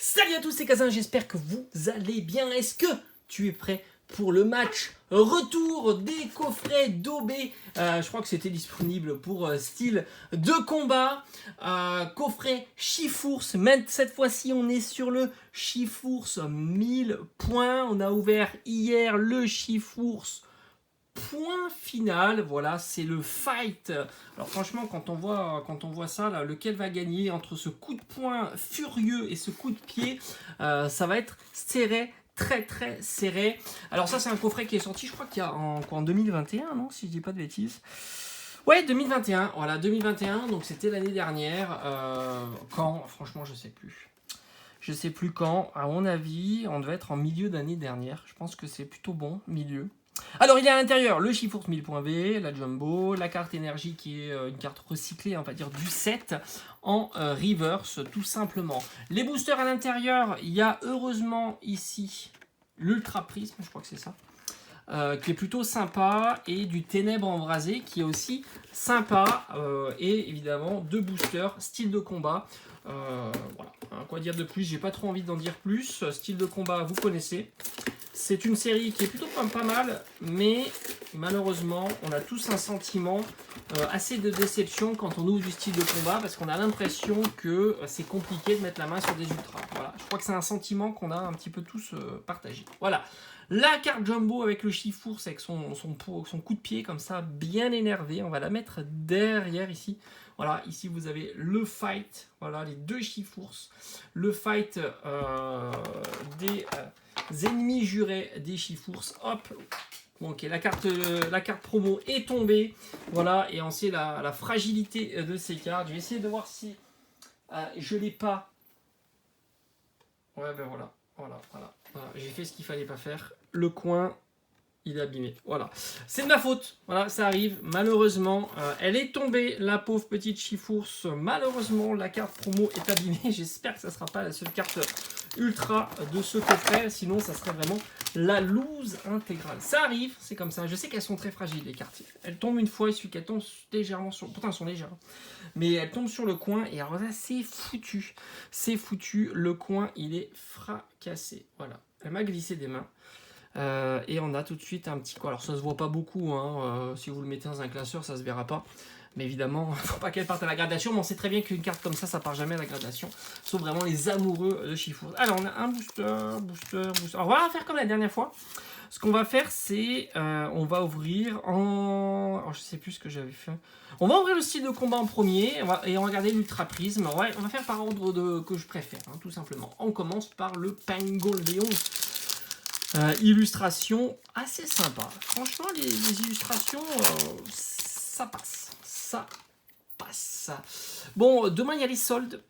Salut à tous, c'est Kazin, j'espère que vous allez bien. Est-ce que tu es prêt pour le match retour des coffrets d'OB? Je crois que c'était disponible pour style de combat. Coffret Chifours, même cette fois-ci on est sur le Chifours 1000 points. On a ouvert hier le Chifours point final, voilà, c'est le fight. Alors franchement, quand on voit ça, là, lequel va gagner entre ce coup de poing furieux et ce coup de pied, ça va être serré, très très serré. Alors ça, c'est un coffret qui est sorti, je crois qu'il y a en 2021, non, si je dis pas de bêtises. Ouais, 2021, voilà, 2021, donc c'était l'année dernière. Quand, franchement, je sais plus. Je sais plus quand, à mon avis, on devait être en milieu d'année dernière. Je pense que c'est plutôt bon, milieu. Alors il y a à l'intérieur le Chifours 1000.V, la Jumbo, la carte énergie qui est une carte recyclée, on va dire du 7 en reverse tout simplement. Les boosters à l'intérieur, il y a heureusement ici l'Ultra Prisme, je crois que c'est ça, qui est plutôt sympa, et du Ténèbres embrasé qui est aussi sympa, et évidemment deux boosters style de combat. Voilà, quoi dire de plus, j'ai pas trop envie d'en dire plus. Style de combat, vous connaissez. C'est une série qui est plutôt pas mal, mais malheureusement, on a tous un sentiment assez de déception quand on ouvre du style de combat, parce qu'on a l'impression que c'est compliqué de mettre la main sur des ultras. Voilà, je crois que c'est un sentiment qu'on a un petit peu tous partagé. Voilà, la carte Jumbo avec le Chifours, avec son coup de pied comme ça, bien énervé, on va la mettre derrière ici. Voilà, ici vous avez le fight, voilà les deux Chifours, le fight des ennemis jurés des Chifours. Hop, bon, ok, la carte promo est tombée, voilà, et on sait la fragilité de ces cartes. Je vais essayer de voir si je l'ai pas. Ouais, ben voilà, j'ai fait ce qu'il fallait pas faire. Le coin, il est abîmé. Voilà, c'est de ma faute. Voilà, ça arrive. Malheureusement, elle est tombée, la pauvre petite Chifours. Malheureusement, la carte promo est abîmée. J'espère que ça ne sera pas la seule carte ultra de ce coffret. Sinon, ça serait vraiment la loose intégrale. Ça arrive, c'est comme ça. Je sais qu'elles sont très fragiles, les cartes. Elles tombent une fois, il suffit qu'elles tombent légèrement sur... Pourtant, elles sont légères. Mais elles tombent sur le coin. Et alors là, c'est foutu. C'est foutu. Le coin, il est fracassé. Voilà. Elle m'a glissé des mains. Et on a tout de suite un petit quoi. Alors ça se voit pas beaucoup, hein. Si vous le mettez dans un classeur, ça se verra pas. Mais évidemment, il ne faut pas qu'elle parte à la gradation. Mais on sait très bien qu'une carte comme ça part jamais à la gradation. Sauf vraiment les amoureux de Chifours. Alors on a un booster. Alors on va faire comme la dernière fois. Ce qu'on va faire, c'est on va ouvrir en... Alors, je sais plus ce que j'avais fait. On va ouvrir le style de combat en premier et on va regarder l'Ultra Prisme. On va faire par ordre que je préfère, hein, tout simplement. On commence par le Pangolion. Illustration assez sympa. Franchement, les illustrations, ça passe. Bon, demain, il y a les soldes.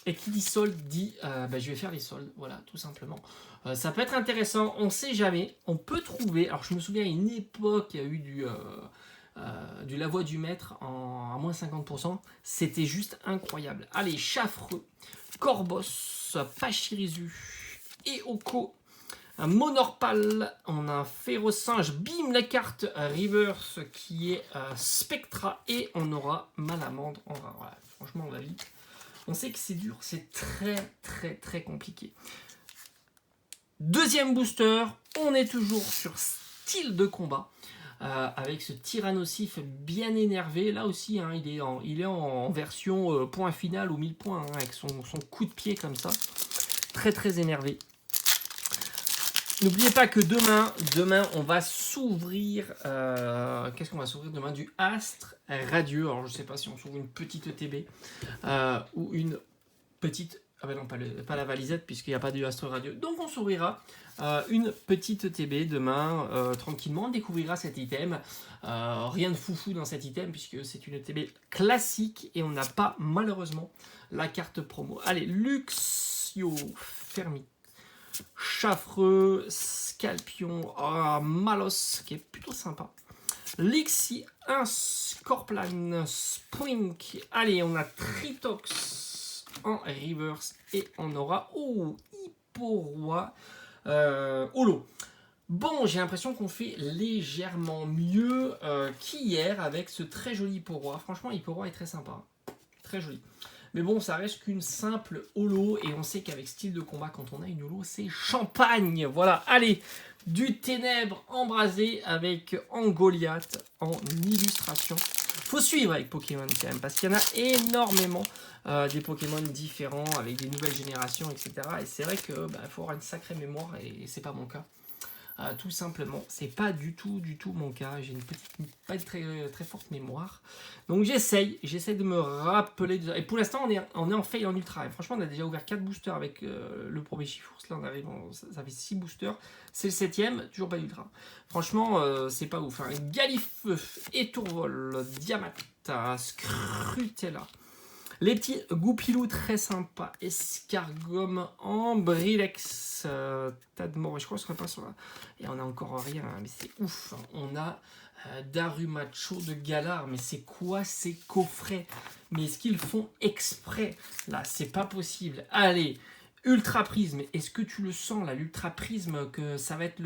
Et qui dit solde dit, je vais faire les soldes. Voilà, tout simplement. Ça peut être intéressant, on ne sait jamais. On peut trouver... Alors, je me souviens, à une époque, il y a eu du La Voix du Maître à moins 50%. C'était juste incroyable. Allez, Chafreux, Corbos, Pachirisu et Oko. Un Monorpal, on a un Férocinge, bim, la carte Reverse qui est Spectra, et on aura Malamande en rare. Voilà, franchement, on va vite. On sait que c'est dur, c'est très compliqué. Deuxième booster, on est toujours sur style de combat, avec ce Tyrannosif bien énervé. Là aussi, hein, il est en version point final ou 1000 points, hein, avec son coup de pied comme ça. Très énervé. N'oubliez pas que demain, on va s'ouvrir... Qu'est-ce qu'on va s'ouvrir demain? Du Astre Radieux. Alors, je ne sais pas si on s'ouvre une petite ETB ou une petite... Ah ben non, pas la valisette, puisqu'il n'y a pas du Astre Radieux. Donc, on s'ouvrira une petite ETB demain, tranquillement. On découvrira cet item. Rien de foufou dans cet item, puisque c'est une ETB classique et on n'a pas, malheureusement, la carte promo. Allez, Luxio Fermi. Chafreux, Scalpion, Malos, qui est plutôt sympa. Lixi, un Scorplan, Spring. Allez, on a Tritox en reverse et on aura Hipporoi Holo. Bon, j'ai l'impression qu'on fait légèrement mieux qu'hier avec ce très joli Hipporoi. Franchement, Hipporoi est très sympa. Très joli. Mais bon, ça reste qu'une simple holo. Et on sait qu'avec style de combat, quand on a une holo, c'est champagne. Voilà, allez, du ténèbre embrasé avec en Goliath en illustration. Faut suivre avec Pokémon quand même, parce qu'il y en a énormément des Pokémon différents, avec des nouvelles générations, etc. Et c'est vrai que faut avoir une sacrée mémoire, et c'est pas mon cas. Tout simplement, c'est pas du tout mon cas. J'ai pas une très forte mémoire, donc j'essaye de me rappeler. Et pour l'instant, on est en fail en ultra. Et franchement, on a déjà ouvert 4 boosters avec le premier Chifours. Là, on arrive, ça fait 6 boosters. C'est le 7ème, toujours pas d'ultra. Franchement, c'est pas ouf. Hein. Galifeu, Étourvol, Diamata, Scrutella. Les petits Goupilou très sympas. Escargome en Brilex. Tadmor, je crois que ce serait pas sur là. Et on a encore rien, hein, mais c'est ouf. Hein. On a Darumacho de Galar. Mais c'est quoi ces coffrets? Mais est-ce qu'ils font exprès? Là, c'est pas possible. Allez, Ultra Prisme. Est-ce que tu le sens là, l'Ultra Prisme, que ça va être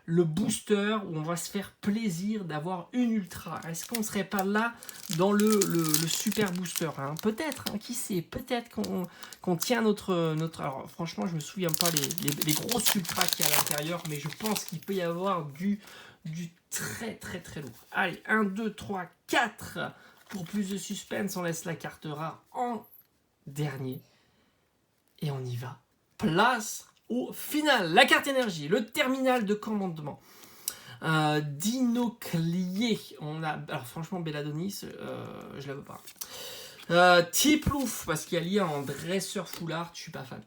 le booster où on va se faire plaisir d'avoir une ultra? Est-ce qu'on ne serait pas là dans le super booster, hein? Peut-être, hein, qui sait, peut-être qu'on tient notre... Alors franchement, je me souviens pas les grosses ultras qu'il y a à l'intérieur, mais je pense qu'il peut y avoir du très lourd. Allez, 1, 2, 3, 4. Pour plus de suspense, on laisse la carte rare en dernier. Et on y va. Place au final. La carte énergie, le terminal de commandement. Dinoclier. On a. Alors franchement, Belladonis, je la veux pas. Tiplouf, parce qu'il y a lié en dresseur foulard, je suis pas fan.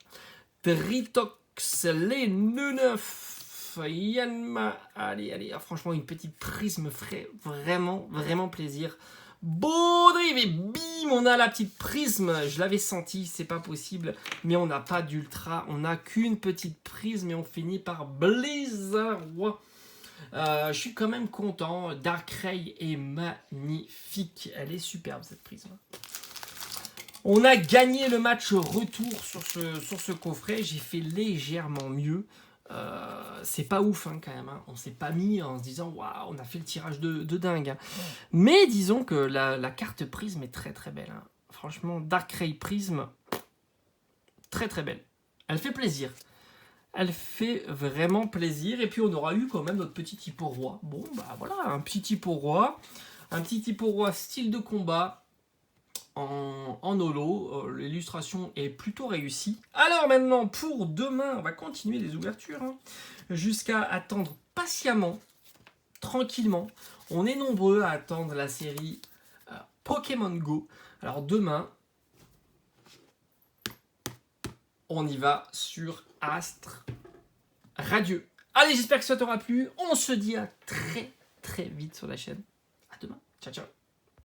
Dritox, les neuf. Yanma. Allez. Ah, franchement, une petite prisme ferait vraiment plaisir. Baudrive et bim, on a la petite prisme. Je l'avais senti, c'est pas possible, mais on n'a pas d'ultra, on n'a qu'une petite prisme et on finit par Blizzard. Je suis quand même content. Darkrai est magnifique, elle est superbe cette prisme. On a gagné le match retour sur ce coffret. J'ai fait légèrement mieux. C'est pas ouf hein, quand même, hein. On s'est pas mis en se disant waouh, on a fait le tirage de dingue, hein. Mais disons que la carte prisme est très belle, hein. Franchement, Darkrai prisme, très belle. Elle fait plaisir. Elle fait vraiment plaisir. Et puis on aura eu quand même notre petit Hippo-Roi. Bon bah voilà, un petit Hippo-Roi. Un petit Hippo-Roi style de combat. En holo, l'illustration est plutôt réussie. Alors maintenant, pour demain, on va continuer les ouvertures, hein, jusqu'à attendre patiemment, tranquillement. On est nombreux à attendre la série Pokémon Go. Alors demain, on y va sur Astre Radieux. Allez, j'espère que ça t'aura plu. On se dit à très vite sur la chaîne. À demain. Ciao.